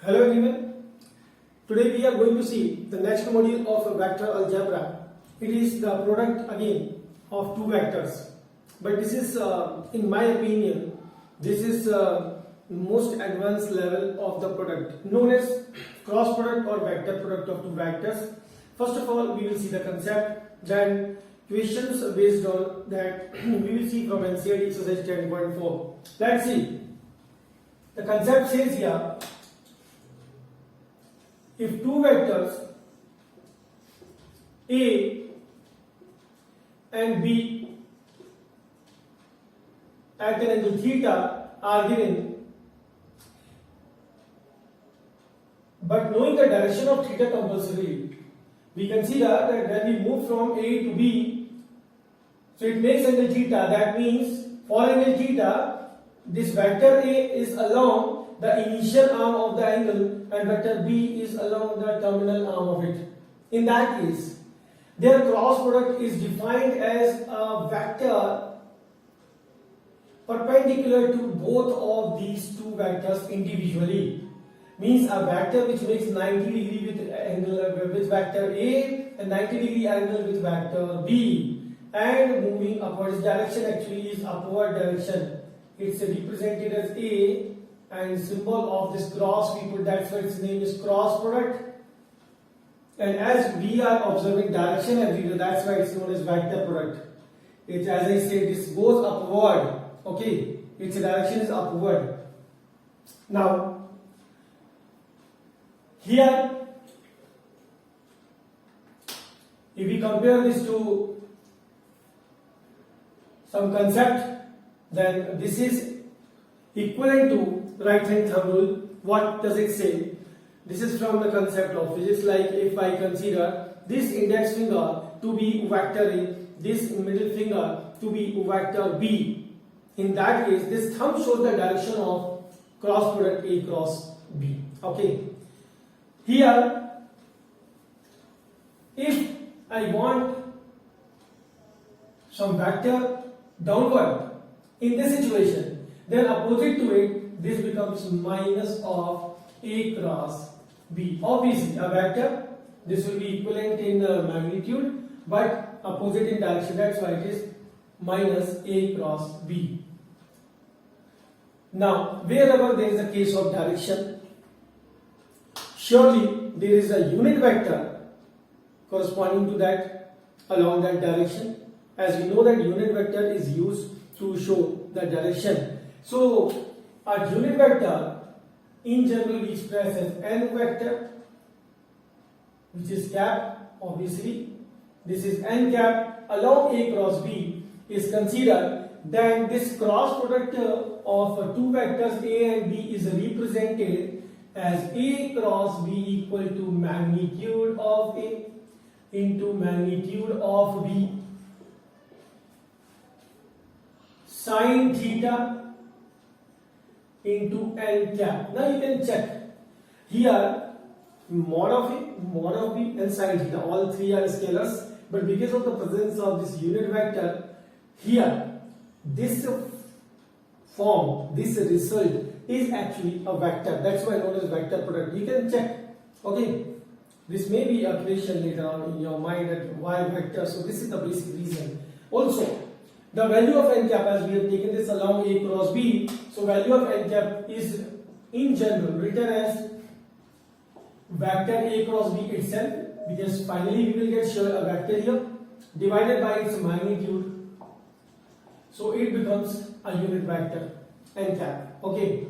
Hello everyone. Today we are going to see the next module of vector algebra. It is the product again of two vectors. But this is, in my opinion, this is most advanced level of the product known as cross product or vector product of two vectors. First of all, we will see the concept, then questions based on that we will see from NCERT exercise 10.4. Let's see. The concept says here, if two vectors A and B at an angle theta are given, but knowing the direction of theta compulsorily, we consider that when we move from A to B, so it makes angle theta. That means for angle theta, this vector A is along the initial arm of the angle and vector B is along the terminal arm of it. In that case, their cross product is defined as a vector perpendicular to both of these two vectors individually. Means a vector which makes 90 degree with angle with vector A and 90 degree angle with vector B, and moving upwards. Direction actually is upward direction. It's represented as A, and symbol of this cross we put, that's why its name is cross product. And as we are observing direction everywhere, that's why it's known as vector product. It, as I said, this goes upward. Okay, its direction is upward. Now here, if we compare this to some concept, then this is equivalent to right hand thumb rule. What does it say? This is from the concept of physics. Like if I consider this index finger to be vector A, this middle finger to be vector B, in that case this thumb shows the direction of cross product A cross B. Okay. Here, if I want some vector downward in this situation, then opposite to it, this becomes minus of A cross B. Obviously, a vector, this will be equivalent in magnitude, but opposite in direction. That's why it is minus A cross B. Now, wherever there is a case of direction, surely there is a unit vector corresponding to that along that direction. As we know that unit vector is used to show the direction. So a unit vector in general we express as n vector, which is cap. Obviously this is n cap along A cross B is considered. Then this cross product of two vectors A and B is represented as A cross B equal to magnitude of A into magnitude of B sin theta into n cap. Now you can check here mod of A, mod of B and sin theta. All three are scalars, but because of the presence of this unit vector here, this form, this result is actually a vector. That's why known as vector product. You can check. Okay, this may be a question later on in your mind that why vector. So this is the basic reason. Also, the value of n cap, as we have taken this along A cross B, so value of n cap is in general written as vector A cross B itself, because finally we will get sure a vector here divided by its magnitude. So it becomes a unit vector n cap. Okay.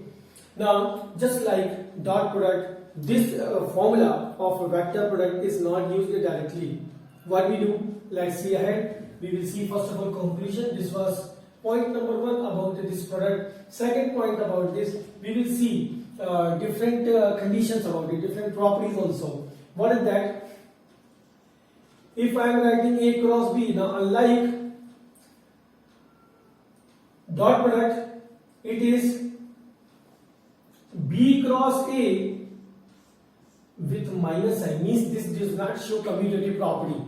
Now, just like dot product, this formula of a vector product is not used directly. What we do, let's see ahead. We will see first of all conclusion. This was point number 1 about this product. Second point about this, we will see different conditions about it, different properties also. What is that? If I am writing A cross B, now unlike dot product, it is B cross A with minus sign, means this does not show commutative property.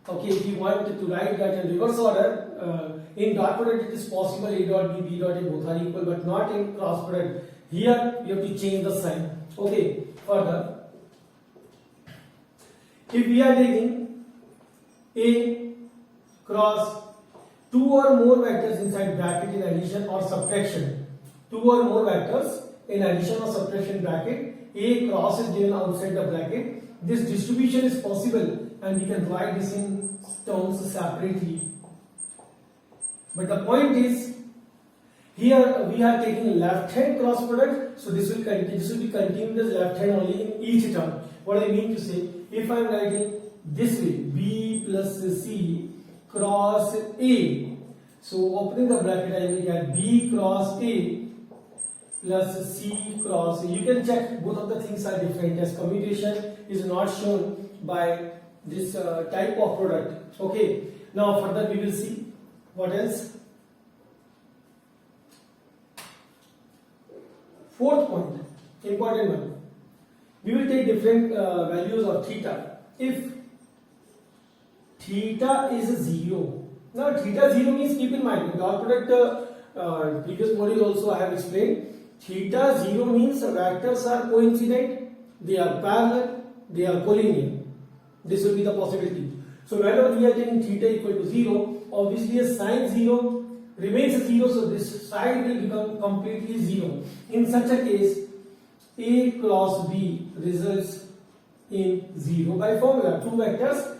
Okay, if you want to write that in reverse order, in dot product it is possible A dot B, B dot A both are equal, but not in cross product. Here you have to change the sign. Okay, further, if we are taking A cross two or more vectors inside bracket in addition or subtraction, two or more vectors in addition or subtraction bracket, A cross is given outside the bracket. This distribution is possible and we can write this in terms separately. But the point is, here we are taking left hand cross product, so this will be continuous left hand only in each term. What I mean to say, if I am writing this way, B plus C cross A, so opening the bracket I will get B cross A plus C cross A. You can check both of the things are different as commutation is not shown by this type of product. Okay, now further we will see what else. Fourth point, important one. We will take different values of theta. If theta is 0, now theta 0 means, keep in mind, dot product previous module also I have explained. Theta 0 means vectors are coincident, they are parallel, they are collinear. This will be the possibility. So whenever we are taking theta equal to 0, obviously a sine 0 remains 0, so this side will become completely 0. In such a case, A cross B results in 0 by formula. Two vectors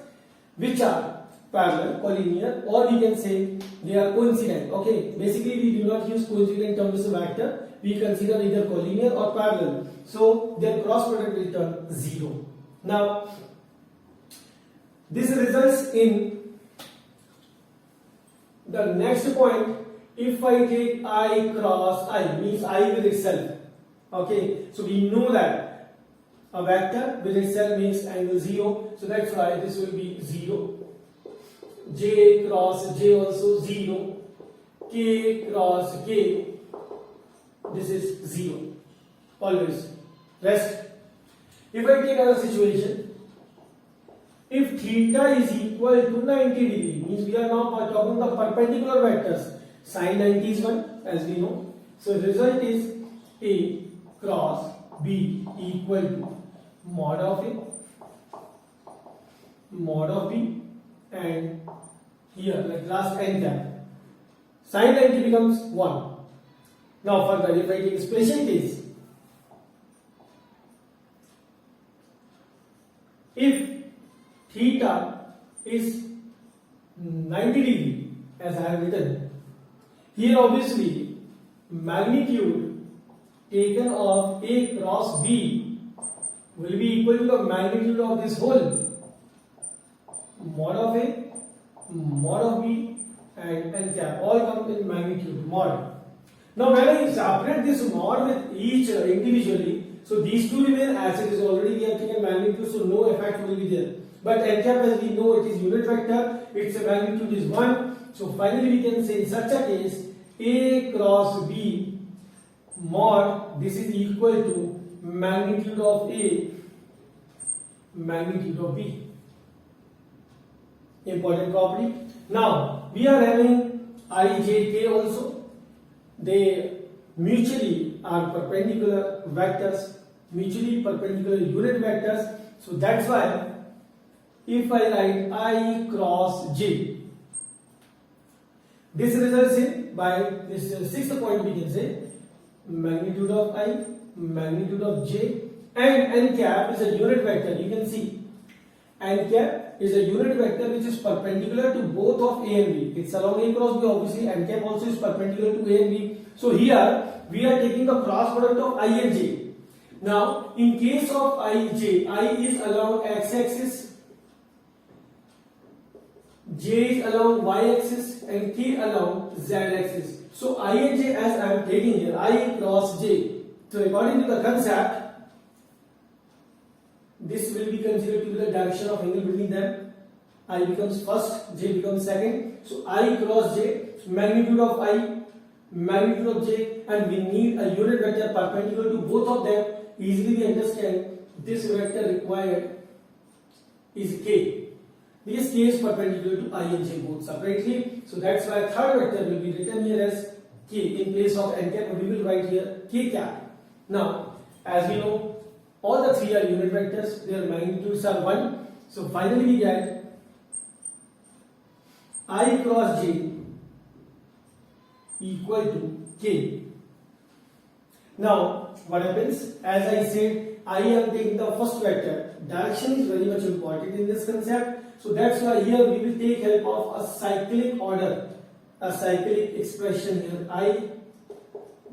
which are parallel, collinear, or we can say they are coincident. Okay, basically we do not use coincident term as a vector. We consider either collinear or parallel. So their cross product will turn 0. Now, this results in the next point. If I take I cross I, means I with itself. Okay, so we know that a vector with itself makes angle 0. So that's why this will be 0. J cross J also 0. K cross K, this is 0. Always. Rest. If I take another situation, if theta is equal to 90 degree, means we are now talking the perpendicular vectors. Sin 90 is 1, as we know. So the result is A cross B equal to mod of B, and here like last n cap. Sin 90 becomes 1. Now further, if I take special case, if theta is 90 degree, as I have written, here obviously magnitude taken of A cross B will be equal to the magnitude of this whole, mod of A, mod of B, and n cap, all come in magnitude, mod. Now when I separate this mod with each individually, so these two remain as it is. Already we have taken magnitude, so no effect will be there. But n cap, as we know, it is unit vector, its magnitude is 1. So finally we can say in such a case, A cross B mod, this is equal to magnitude of A, magnitude of B. Important property. Now we are having I, J, K also. They mutually are perpendicular vectors, mutually perpendicular unit vectors. So that's why if I write I cross J, this results in, by this sixth point we can say, magnitude of I, magnitude of J, and n cap is a unit vector. You can see n cap is a unit vector which is perpendicular to both of A and B. It's along A cross B, obviously n cap also is perpendicular to A and B. So here we are taking the cross product of I and J. Now in case of I is along x-axis, J is along y-axis, and K along z-axis. So I and J, as I am taking here, I cross J. So according to the concept, this will be considered to be the direction of angle between them. I becomes first, J becomes second. So I cross J, magnitude of I, magnitude of J, and we need a unit vector perpendicular to both of them. Easily we understand this vector required is K. This K is perpendicular to I and J both separately. So that's why third vector will be written here as K in place of n cap. We will write here K cap. Now, as we know, All the three are unit vectors, their magnitudes are 1. So finally we get I cross j equal to k. Now what happens? As I said, I am taking the first vector. Direction is very much important in this concept. So that's why here we will take help of a cyclic order, a cyclic expression here. I,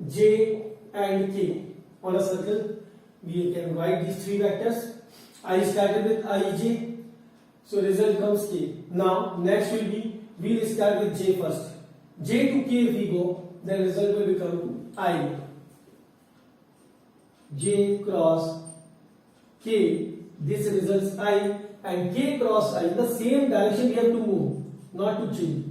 j and k on a circle. We can write these three vectors. I started with ij, so result comes k. Now next will be, we'll start with j first. J to k if we go, then result will become I. J cross k, this results I, and k cross I, the same direction we have to move, not to change.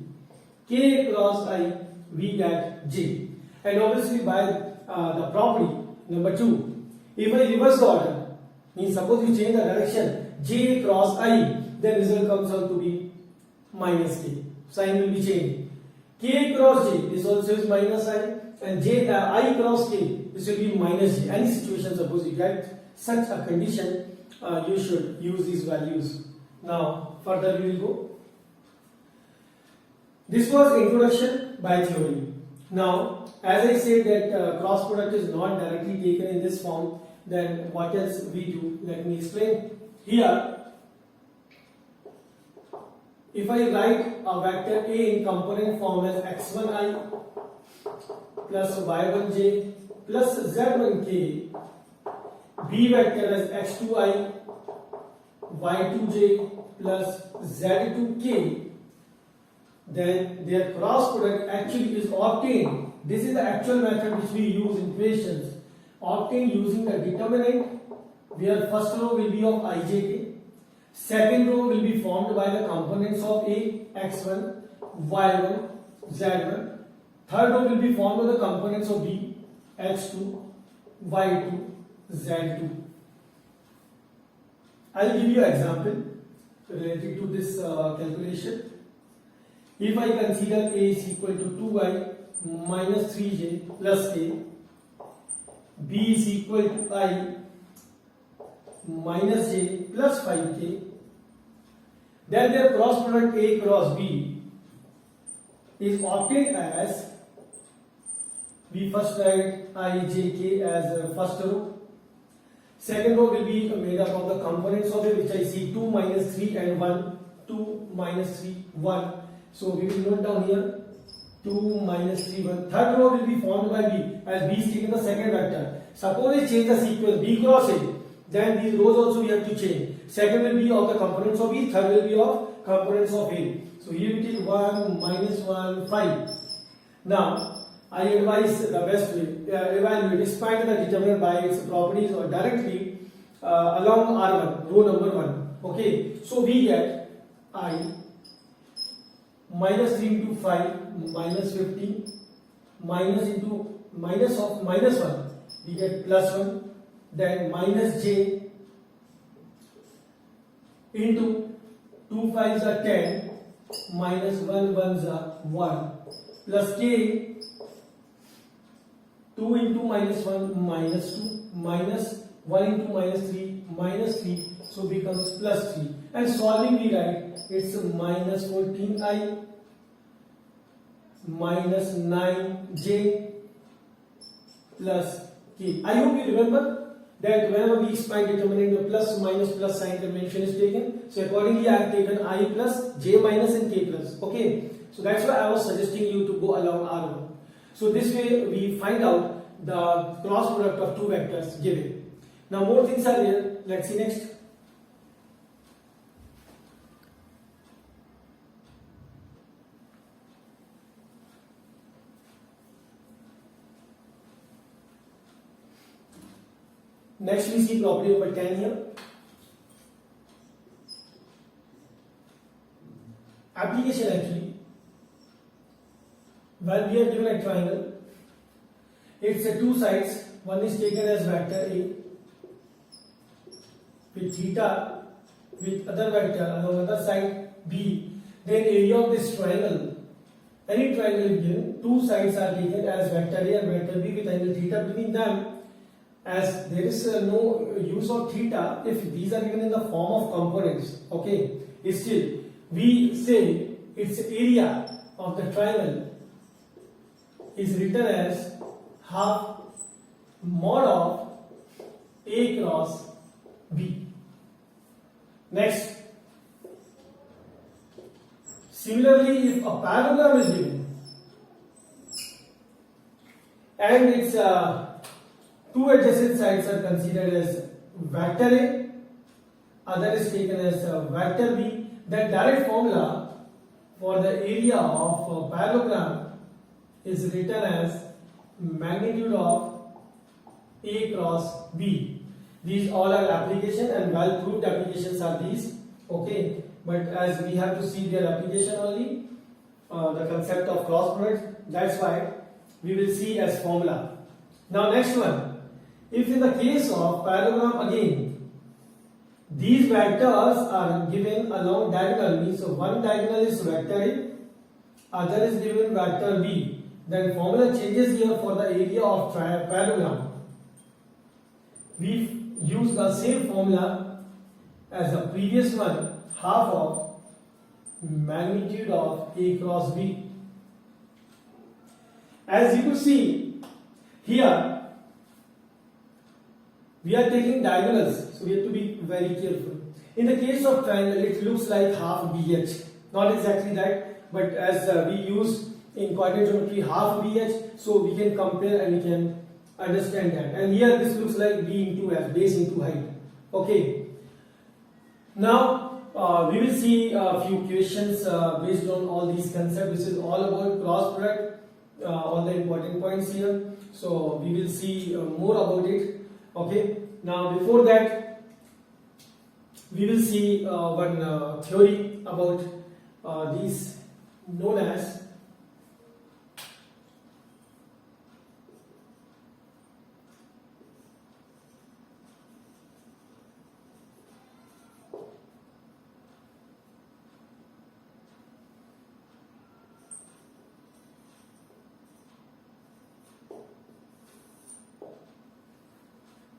K cross I, we get j. And obviously by the property number 2, if I reverse the order, means suppose you change the direction, j cross I, then result comes out to be minus k. Sign will be changed. K cross j, this also is minus I, and I cross k, this will be minus j. Any situation, suppose you get such a condition, you should use these values. Now further we will go. This was introduction by theory. Now as I said that cross product is not directly taken in this form, then what else we do? Let me explain. Here, if I write a vector A in component form as x1i plus y1j plus z1k, B vector as x2i y2j plus z2k, then their cross product actually is obtained. This is the actual method which we use in equations. Obtained using the determinant, where first row will be of ijk, second row will be formed by the components of A, x1, y1, z1, third row will be formed by the components of B, x2, y2, z2. I will give you an example related to this calculation. If I consider A is equal to 2i minus 3j plus k, B is equal to I minus j plus 5k, then their cross product A cross B is obtained as, we first write ijk as first row, second row will be made up of the components of it, which I see 2 minus 3 and 1, 2 minus 3, 1. So we will note down here 2 minus 3, 1. Third row will be formed by B, as B is taking the second vector. Suppose we change the sequence B cross A, then these rows also we have to change. Second will be of the components of B, third will be of components of A. So here we take 1 minus 1, 5. Now I advise the best way, evaluate, expand the determinant by its properties or directly along R1, row number 1. Okay, so we get I minus 3 into 5 minus 15 minus into minus of minus 1, we get plus 1, then minus j into 2 5s are 10 minus 1 1s are 1 plus k, 2 into minus 1 minus 2 minus 1 into minus 3 minus 3, so becomes plus 3, and solving we write it's minus 14i minus 9j plus k. I hope you remember that whenever we expand determinant, the plus minus plus sign convention is taken. So accordingly I have taken I plus, j minus and k plus. Okay, so that's why I was suggesting you to go along R1. So this way we find out the cross product of two vectors given. Now more things are there. Let's see next. Next we see property number 10 here. Application actually. When we are given a triangle, its two sides, one is taken as vector A with theta, with other vector along other side B, then area of this triangle, any triangle given, two sides are taken as vector A and vector B with angle theta between them, as there is no use of theta if these are given in the form of components. Okay, still we say its area of the triangle is written as half mod of A cross B. Next, similarly, if a parallelogram is given and its two adjacent sides are considered as vector A, other is taken as vector B, then direct formula for the area of a parallelogram is written as magnitude of A cross B. These all are application and well proved applications are these. Okay, but as we have to see their application only, the concept of cross product, that's why we will see as formula. Now next one, if in the case of parallelogram again, these vectors are given along diagonal, means so one diagonal is vector A, other is given vector B, then formula changes here for the area of parallelogram. We use the same formula as the previous one, half of magnitude of A cross B. As you could see here, we are taking diagonals, so we have to be very careful. In the case of triangle, it looks like half BH. Not exactly that, but as we use in coordinate geometry half BH, so we can compare and we can understand that. And here this looks like B into F, base into height. Okay. Now we will see a few questions based on all these concepts. This is all about cross product, all the important points here. So we will see more about it. Okay. Now before that, we will see one theory about these known as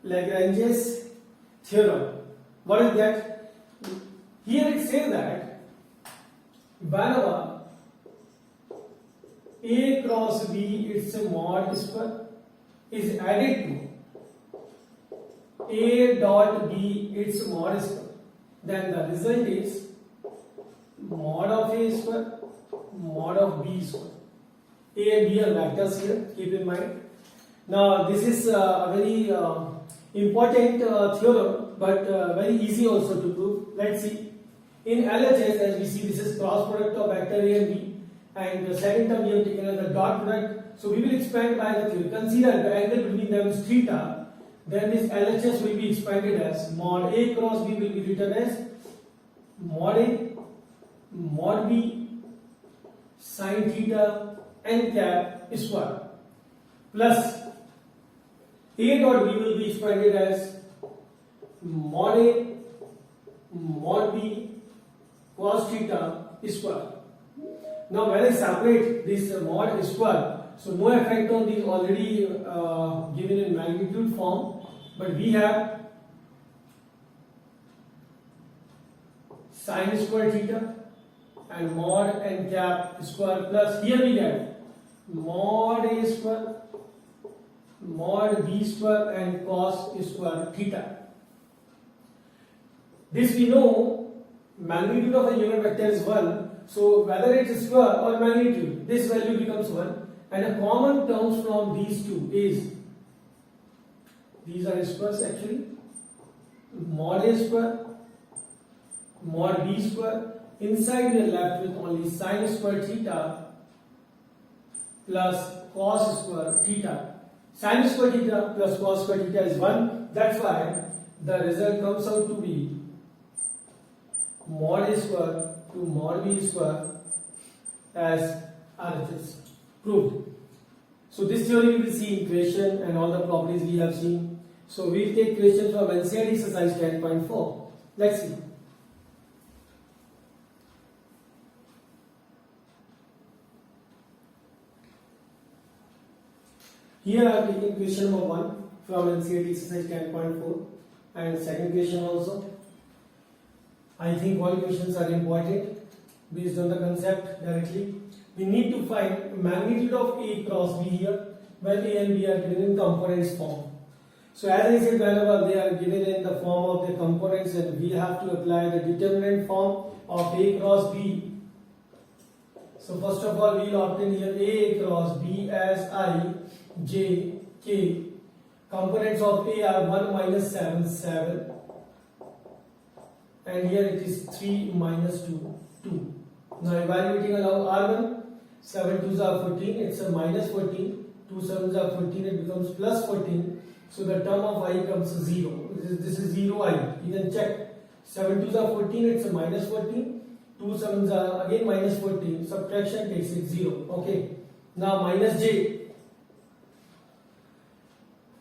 Lagrange's theorem. What is that? Here it says that whenever A cross B, its mod square, is added to A dot B, its mod square, then the result is mod of A square, mod of B square. A and B are vectors here, keep in mind. Now this is a very important theorem, but very easy also to prove. Let's see. In LHS, as we see, this is cross product of vector A and B, and the second term we have taken as the dot product. So we will expand by the theory. Consider the angle between them is theta. Then this LHS will be expanded as mod A cross B will be written as mod A, mod B, sin theta n cap square, plus A dot B will be expanded as mod A, mod B, cos theta square. Now when I separate this mod square, so no effect on these already given in magnitude form, but we have sin square theta and mod n cap square, plus here we get mod A square, mod B square and cos square theta. This we know magnitude of a unit vector is 1, so whether it is square or magnitude, this value becomes 1, and a common terms from these two is, these are squares actually, mod A square, mod B square. Inside we are left with only sin square theta plus cos square theta. Sin square theta plus cos square theta is 1. That's why the result comes out to be mod A square to mod B square as RHS. Proved. So this theory we will see in question and all the properties we have seen. So we will take question from NCERT exercise 10.4. Let's see. Here I am taking question number 1 from NCERT exercise 10.4 and second question also. I think all questions are important based on the concept directly. We need to find magnitude of A cross B here when A and B are given in components form. So as I said, whenever they are given in the form of the components, and we have to apply the determinant form of A cross B. So first of all, we will obtain here A cross B as I, J, K. Components of A are 1 minus 7, 7. And here it is 3 minus 2, 2. Now evaluating along R1, 7 2s are 14, it's a minus 14. 2 7s are 14, it becomes plus 14. So the term of I comes 0. This is 0 I. You can check. 7 2s are 14, it's a minus 14. 2 7s are again minus 14. Subtraction takes it 0. Okay. Now minus J.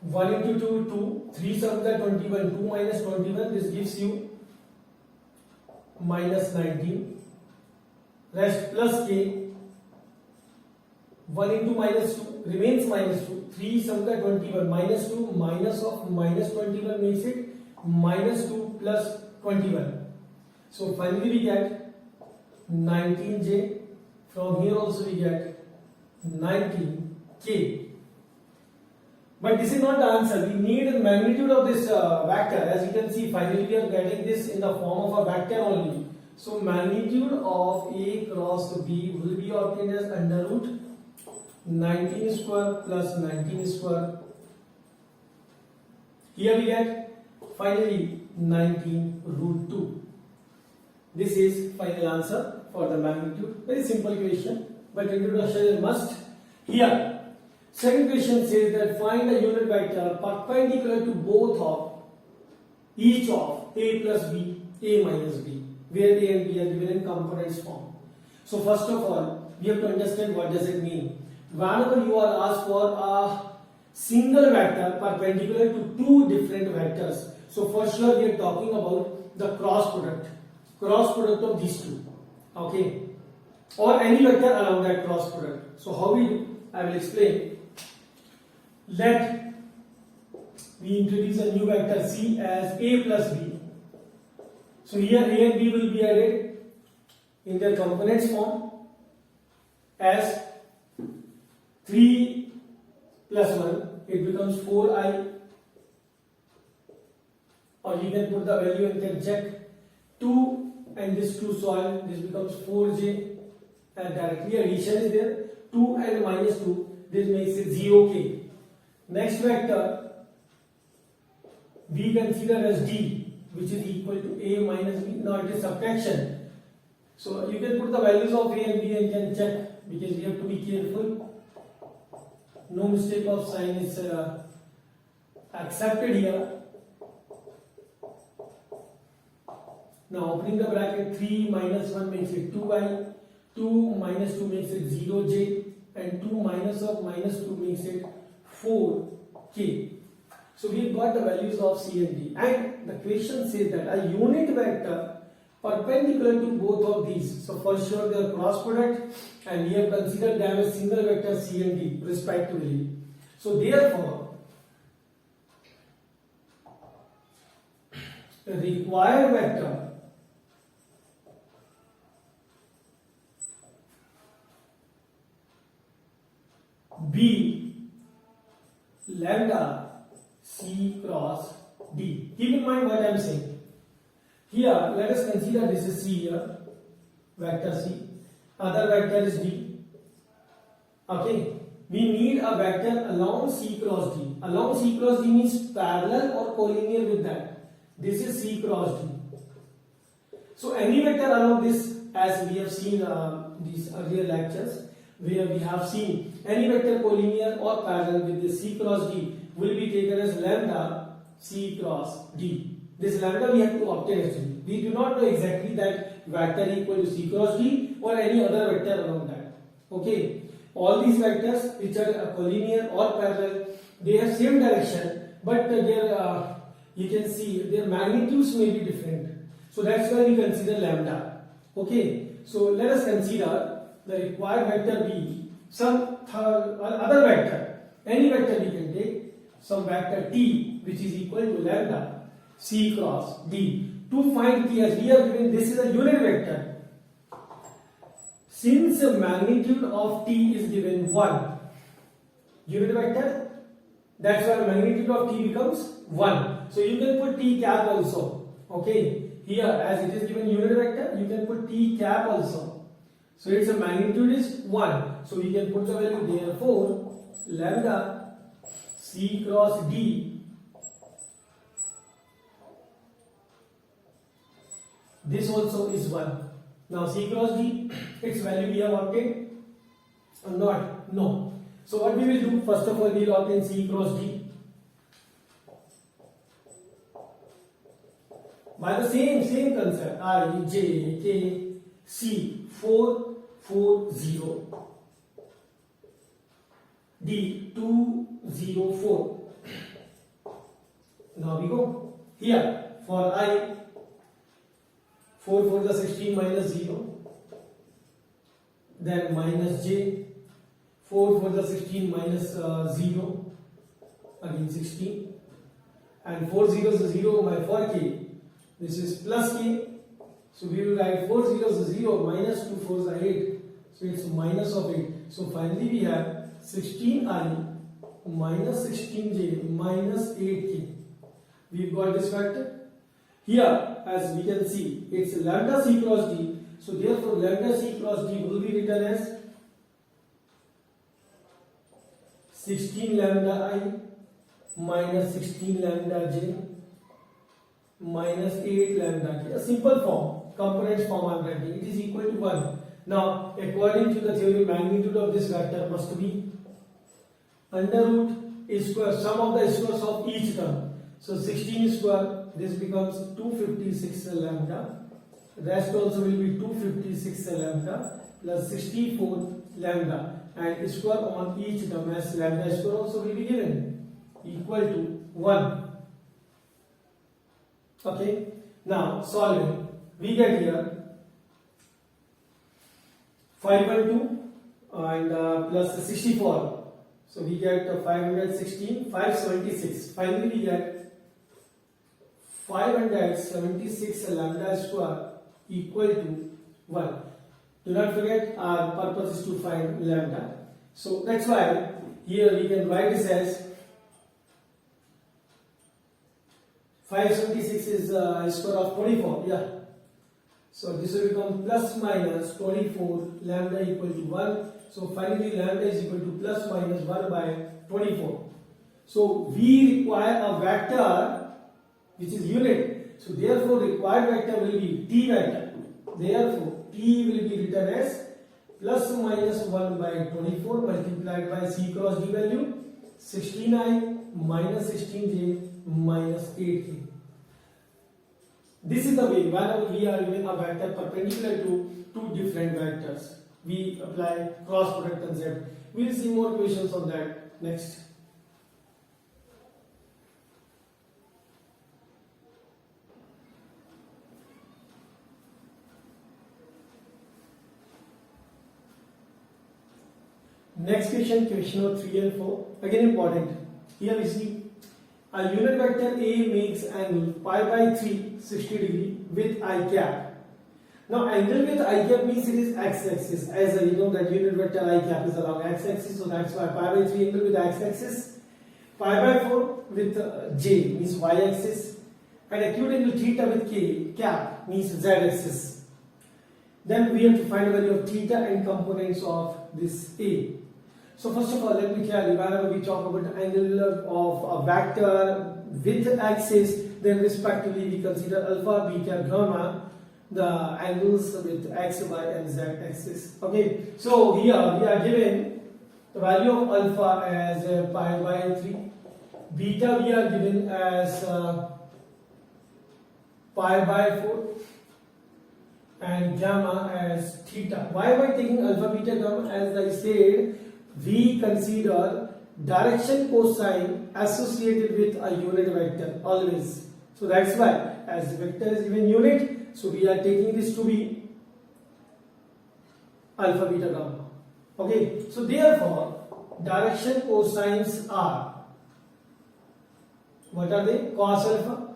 1 into 2, 2. 3 7s are 21. 2 minus 21, this gives you minus 19. Rest plus K. 1 into minus 2 remains minus 2. 3 7s are 21. Minus 2 minus of minus 21 makes it minus 2 plus 21. So finally we get 19J. From here also we get 19K. But this is not the answer. We need the magnitude of this vector. As you can see, finally we are getting this in the form of a vector only. So magnitude of A cross B will be obtained as under root 19 square plus 19 square. Here we get finally 19 root 2. This is final answer for the magnitude. Very simple question, but introduction is must. Here, second question says that find a unit vector perpendicular to both of each of A plus B, A minus B, where A and B are given in components form. So first of all, we have to understand what does it mean. Whenever you are asked for a single vector perpendicular to two different vectors, so for sure we are talking about the cross product of these two, okay, or any vector along that cross product. So how we do? I will explain. Let we introduce a new vector C as A plus B. So here A and B will be added in their components form as 3 plus 1, it becomes 4I, or you can put the value and can check 2 and this 2 solve, this becomes 4J, and directly addition is there, 2 and minus 2, this makes it 0K. Next vector we consider as D, which is equal to A minus B. Now it is subtraction, so you can put the values of A and B and can check, because we have to be careful. No mistake of sign is accepted here. Now opening the bracket, 3 minus 1 makes it 2I, 2 minus 2 makes it 0J, and 2 minus of minus 2 makes it 4K. So we got the values of C and D, and the question says that a unit vector perpendicular to both of these. So for sure they are cross product, and we have considered them as single vector C and D respectively. So therefore the required vector B lambda C cross D. Keep in mind what I am saying. Here, let us consider this is C here, vector C. Other vector is D. Okay, we need a vector along C cross D. Along C cross D means parallel or collinear with that. This is C cross D. So any vector along this, as we have seen these earlier lectures, where we have seen any vector collinear or parallel with this C cross D will be taken as lambda C cross D. This lambda we have to obtain actually. We do not know exactly that vector equal to C cross D or any other vector along that. Okay. All these vectors which are collinear or parallel, they have same direction, but their you can see their magnitudes may be different. So that's why we consider lambda. Okay. So let us consider the required vector B, some other vector, any vector we can take. some vector t which is equal to lambda c cross d. To find t, as we are given, this is a unit vector. Since the magnitude of t is given 1, unit vector, that's why magnitude of t becomes 1. So you can put t cap also. Okay, here as it is given unit vector, you can put t cap also. So its magnitude is 1. So we can put the value, therefore lambda c cross d, this also is 1. Now c cross d, its value we have obtained or not? No. So what we will do, first of all we will obtain c cross d by the same concept, I, j, k, c, 4, 4, 0, d, 2, 0, 4. Now we go here for I, 4 for the 16 minus 0, then minus j, 4 for the 16 minus 0, again 16, and 4 zeros is 0 by 4 k, this is plus k, so we will write 4 zeros is 0, minus 2 fours are 8, so it's minus of 8. So finally we have 16i minus 16j minus 8k. We've got this factor. Here, as we can see, it's lambda c cross d. So therefore, lambda c cross d will be written as 16 lambda I minus 16 lambda j minus 8 lambda k. A simple form, components form I am writing. It is equal to 1. Now, according to the theory, magnitude of this vector must be under root square, sum of the squares of each term. So 16 square, this becomes 256 lambda. Rest also will be 256 lambda plus 64 lambda, and square on each term as lambda square also will be given equal to 1. Okay. Now solving, we get here 512 and plus 64. So we get 516, 576. Finally we get 576 lambda square equal to 1. Do not forget, our purpose is to find lambda. So that's why here we can write this as 576 is square of 24. Yeah. So this will become plus minus 24 lambda equal to 1. So finally lambda is equal to plus minus 1 by 24. So we require a vector which is unit. So therefore required vector will be t vector. Therefore t will be written as plus minus 1 by 24 multiplied by c cross d value 16i minus 16j minus 8k. This is the way whenever we are given a vector perpendicular to two different vectors, we apply cross product concept. We will see more questions on that next. Next question, question number 3 and 4. Again important. Here we see a unit vector A makes angle pi by 3 60 degree with I cap. Now angle with I cap means it is x-axis. As we know that unit vector I cap is along x-axis, so that's why pi by 3 angle with x-axis. Pi by 4 with j means y-axis, and acute angle theta with k cap means z-axis. Then we have to find the value of theta and components of this A. So first of all, let me tell you, whenever we talk about the angle of a vector with axis, then respectively we consider alpha, beta, gamma, the angles with x, y and z axis. Okay, so here we are given the value of alpha as pi by 3, beta we are given as pi by 4, and gamma as theta. Why am I taking alpha, beta, gamma? As I said, we consider direction cosine associated with a unit vector always. So that's why, as the vector is given unit, so we are taking this to be alpha, beta, gamma. Okay, so therefore direction cosines are What are they? Cos alpha.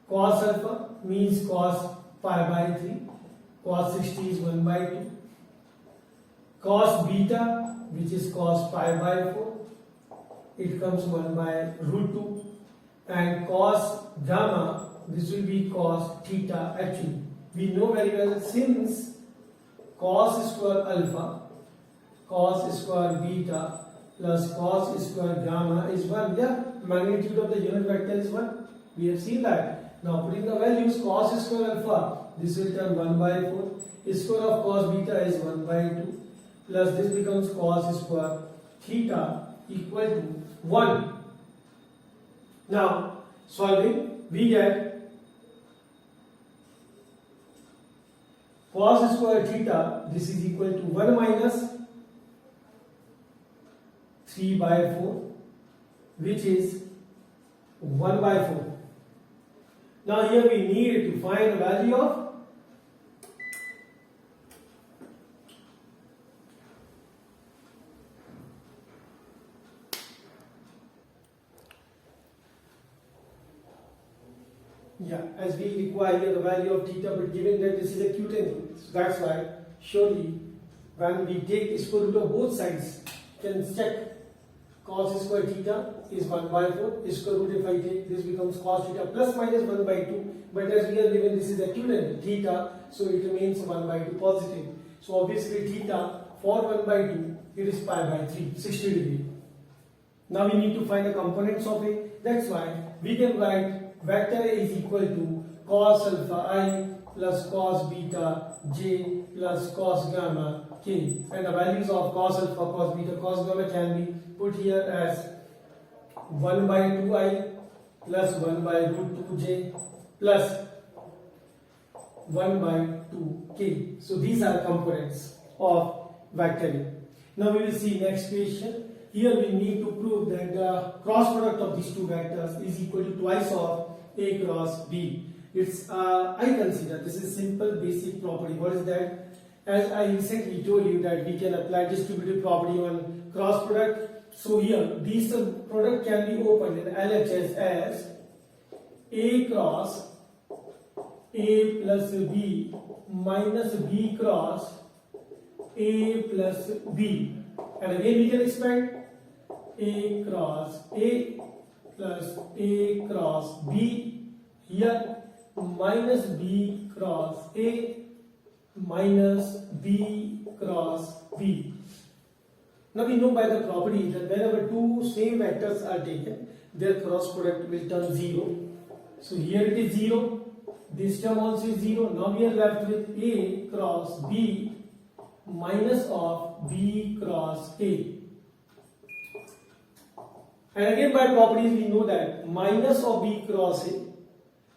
Cos alpha means cos pi by 3. Cos 60 is 1 by 2. Cos beta, which is cos pi by 4, it comes 1 by root 2. And cos gamma, this will be cos theta. Actually, we know very well, since cos square alpha, cos square beta plus cos square gamma is 1. Yeah, magnitude of the unit vector is 1. We have seen that. Now putting the values, cos square alpha, this will turn 1 by 4. Square of cos beta is 1 by 2. Plus this becomes cos square theta equal to 1. Now solving, we get cos square theta, this is equal to 1 minus 3 by 4, which is 1 by 4. Now here we need to find the value of as we require here the value of theta, but given that this is acute angle, so that's why surely when we take square root of both sides, can check cos square theta is 1 by 4. Square root, if I take this, becomes cos theta plus minus 1 by 2. But as we are given this is acute angle theta, so it remains 1 by 2 positive. So obviously theta for 1 by 2, it is pi by 3, 60 degree. Now we need to find the components of it. That's why we can write vector A is equal to cos alpha I plus cos beta j plus cos gamma k, and the values of cos alpha, cos beta, cos gamma can be put here as 1 by 2i plus 1 by root 2j plus 1 by 2k. So these are components of vector A. Now we will see next question. Here we need to prove that the cross product of these two vectors is equal to twice of A cross B. It's I consider this is simple basic property. What is that? As I recently told you that we can apply distributive property on cross product. So here these product can be opened in LHS as A cross A plus B minus B cross A plus B. And again we can expand A cross A plus A cross B here minus B cross A minus B cross B. Now we know by the property that whenever two same vectors are taken, their cross product will turn 0. So here it is 0, this term also is 0. Now we are left with A cross B minus of B cross A. And again by properties we know that minus of B cross A,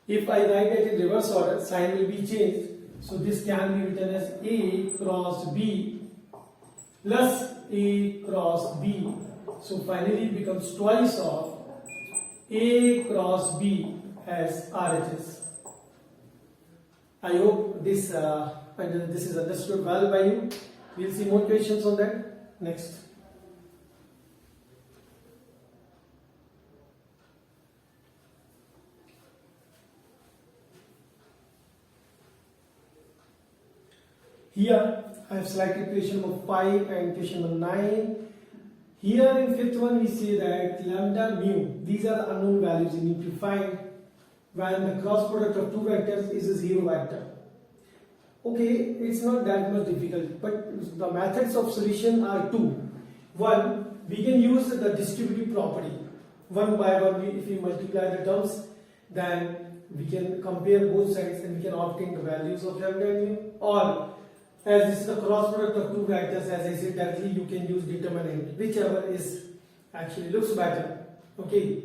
if I write it in reverse order, sign will be changed. So this can be written as A cross B plus A cross B. So finally it becomes twice of A cross B as RHS. I hope this is understood well by you. We'll see more questions on that next. Here I have selected question number 5 and question number 9. Here in fifth one we say that lambda mu, these are the unknown values you need to find when the cross product of two vectors is a zero vector. Okay, it's not that much difficult, but the methods of solution are two. One, we can use the distributive property. One by one, if we multiply the terms, then we can compare both sides and we can obtain the values of lambda and mu. Or as this is the cross product of two vectors, as I said directly, you can use determinant, whichever is actually looks better. Okay.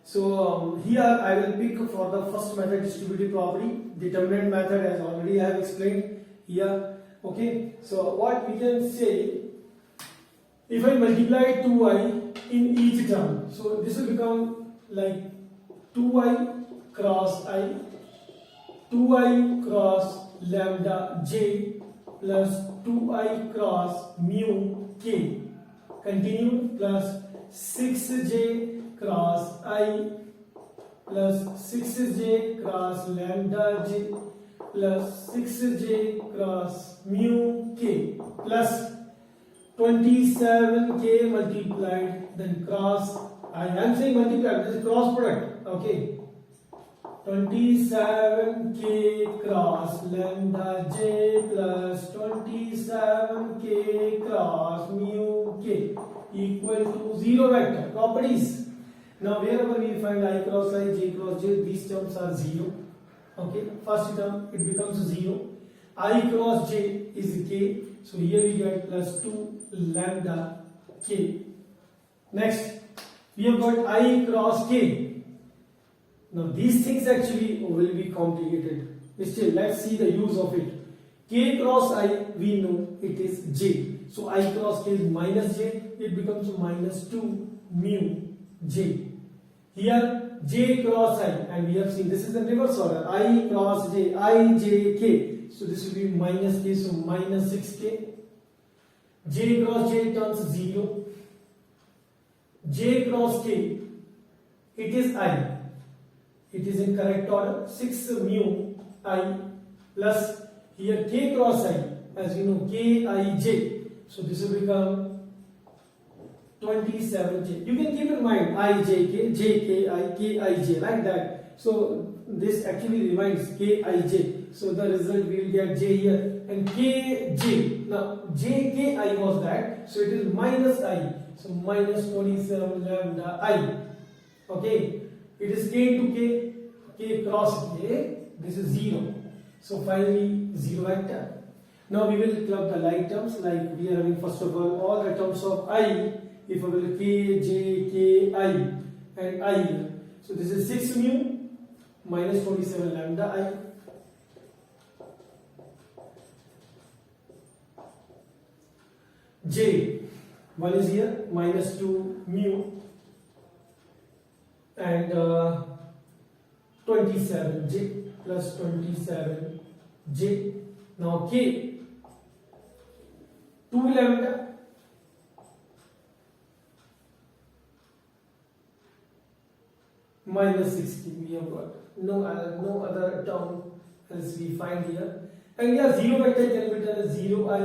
So here I will pick for the first method distributive property, determinant method, as already I have explained here. Okay. So what we can say, if I multiply 2i in each term, so this will become like 2i cross I, 2i cross lambda j plus 2i cross mu k, continue, plus 6j cross I plus 6j cross lambda j plus 6j cross mu k plus 27k multiplied then cross I am saying multiplied, this is cross product, okay. 27k cross lambda j plus 27k cross mu k equal to 0 vector properties. Now wherever we find I cross I, j cross j, these terms are 0. Okay, first term it becomes 0. I cross j is k, so here we get plus 2 lambda k. Next we have got I cross k. Now these things actually will be complicated. Still, let's see the use of it. K cross I, we know it is j. So I cross k is minus j. It becomes minus 2 mu j. Here j cross I, and we have seen this is the reverse order. I cross j, I j k. So this will be minus k, so minus 6k. J cross j turns 0. J cross k, it is I. It is in correct order, 6 mu I plus here k cross I, as you know k I j, so this will become 27j. You can keep in mind I j k, j k I j, like that. So this actually reminds k I j. So the result we will get j here and k j. Now j k I was that, so it is minus I, so minus 27 lambda I. Okay. It is k into k cross k, this is 0. So finally 0 vector. Now we will club the like terms, like we are having first of all the terms of I, if I will k, j, k, I and I here. So this is 6 mu minus 27 lambda I. J, one is here, minus 2 mu and 27j plus 27j. Now k, 2 lambda minus 60 we have got. No other term else we find here. And here 0 vector can be written as 0i,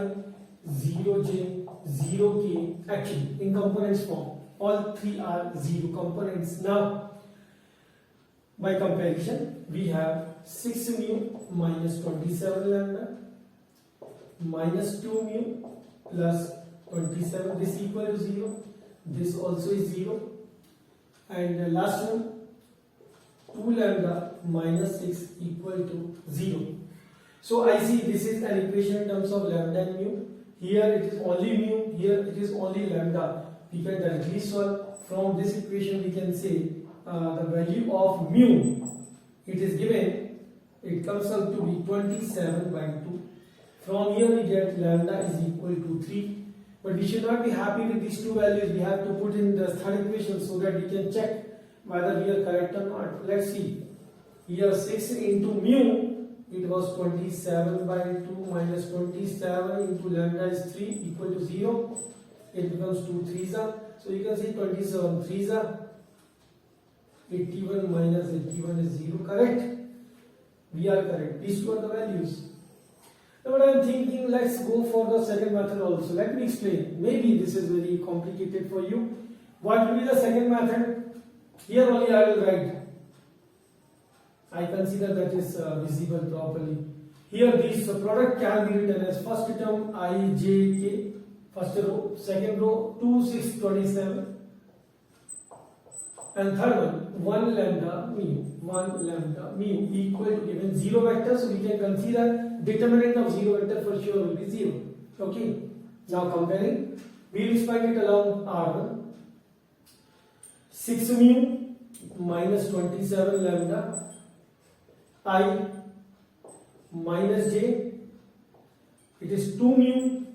0j, 0k, actually in components form. All three are 0 components. Now by comparison, we have 6 mu minus 27 lambda minus 2 mu plus 27. This equal to 0. This also is 0. And the last one, 2 lambda minus 6 equal to 0. So I see this is an equation in terms of lambda and mu. Here it is only mu, here it is only lambda. We can directly solve. From this equation we can say the value of mu, it is given, it comes out to be 27 by 2. From here we get lambda is equal to 3. But we should not be happy with these two values. We have to put in the third equation so that we can check whether we are correct or not. Let's see. Here 6 into mu, it was 27 by 2 minus 27 into lambda is 3 equal to 0. It becomes 2 3s are. So you can see 27 3s are. 81 minus 81 is 0, correct? We are correct. These two are the values. Now what I am thinking, let's go for the second method also. Let me explain. Maybe this is very complicated for you. What will be the second method? Here only I will write. I consider that is visible properly. Here this product can be written as first term I, j, k. First row, second row 2, 6, 27. And third one 1 lambda mu equal to given 0 vector, so we can consider determinant of 0 vector for sure will be 0. Okay, now comparing, we will find it along R1. 6 mu minus 27 lambda I minus j, it is 2 mu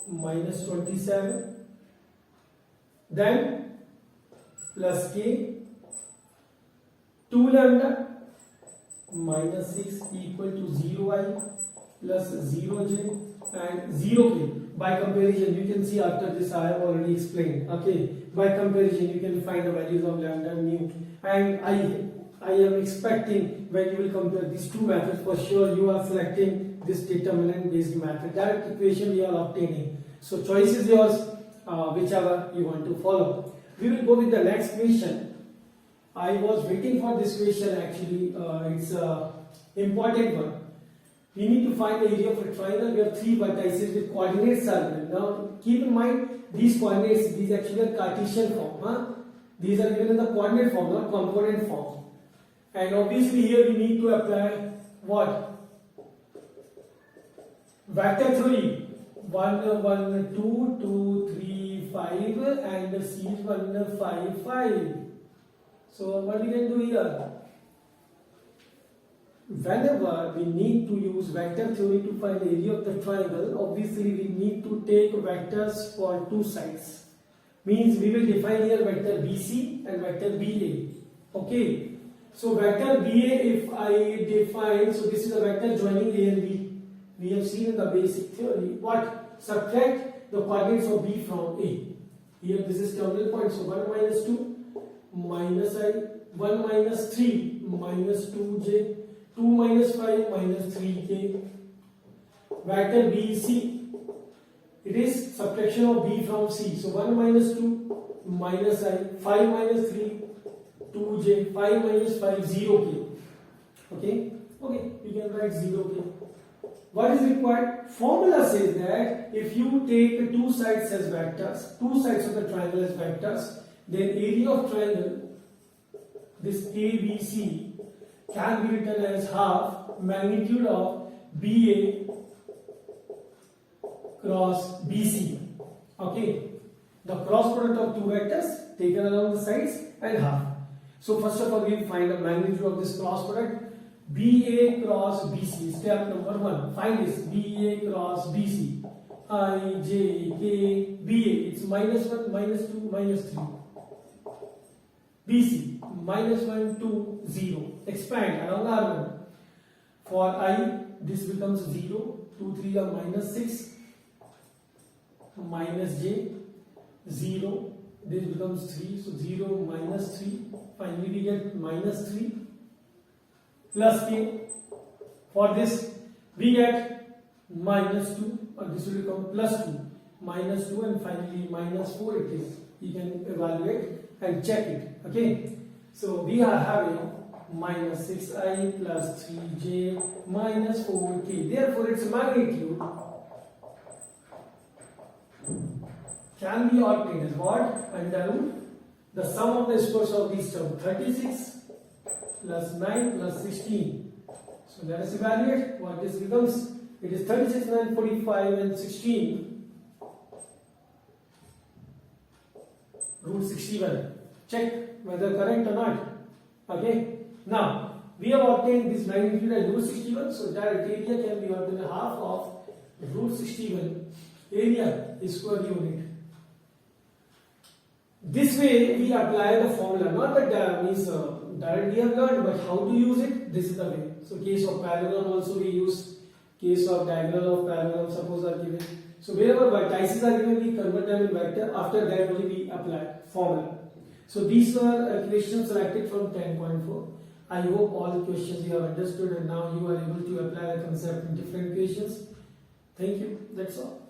minus 27, then plus k, 2 lambda minus 6 equal to 0i plus 0j and 0k. By comparison, you can see after this I have already explained. Okay, by comparison you can find the values of lambda and mu, and I am expecting when you will compare these two methods, for sure you are selecting this determinant based method. Direct equation we are obtaining. So choice is yours, whichever you want to follow. We will go with the next question. I was waiting for this question actually. It's a important one. We need to find the area of a triangle where three vertices with coordinates are given. Now keep in mind these coordinates, these actually are Cartesian form. These are given in the coordinate form, not component form. And obviously here we need to apply what? Vector theory. 1, 1, 2, 2, 3, 5 and C 1, 5, 5. So what we can do here? Whenever we need to use vector theory to find the area of the triangle, obviously we need to take vectors for two sides. Means we will define here vector BC and vector BA. Okay. So vector BA, if I define, so this is a vector joining A and B. We have seen in the basic theory. What? Subtract the coordinates of B from A. Here this is terminal point. So 1 minus 2 minus I, 1 minus 3 minus 2j, 2 minus 5 minus 3k. Vector BC, it is subtraction of B from C. So 1 minus 2 minus I, 5 minus 3, 2j, 5 minus 5, 0k. Okay, we can write 0k. What is required? Formula says that if you take two sides as vectors, two sides of the triangle as vectors, then area of triangle, this ABC, can be written as half magnitude of BA cross BC. Okay, the cross product of two vectors taken along the sides and half. So first of all we find the magnitude of this cross product. BA cross BC, step number 1. Find this BA cross BC. I, J, K, BA. It's minus 1, minus 2, minus 3. BC, minus 1, 2, 0. Expand along R1. For I, this becomes 0. 2, 3 are minus 6. Minus J, 0. This becomes 3. So 0 minus 3. Finally we get minus 3. Plus k. For this we get minus 2, or this will become plus 2, minus 2, and finally minus 4 it is. You can evaluate and check it. Okay, so we are having minus 6i plus 3j minus 4k. Therefore its magnitude can be obtained as what? Under root the sum of the squares of these terms, 36 plus 9 plus 16. So let us evaluate what this becomes. It is 36, 9, 45 and 16. Root 61. Check whether correct or not. Okay. Now we have obtained this magnitude as root 61. So direct area can be obtained half of root 61. Area is square unit. This way we apply the formula. Not that means directly we have learned, but how to use it, this is the way. So case of parallelogram also we use, case of diagonal of parallelogram suppose are given. So wherever vertices are given, we convert them in vector. After that only we apply formula. So these were questions selected from 10.4. I hope all the questions you have understood and now you are able to apply the concept in different questions. Thank you. That's all.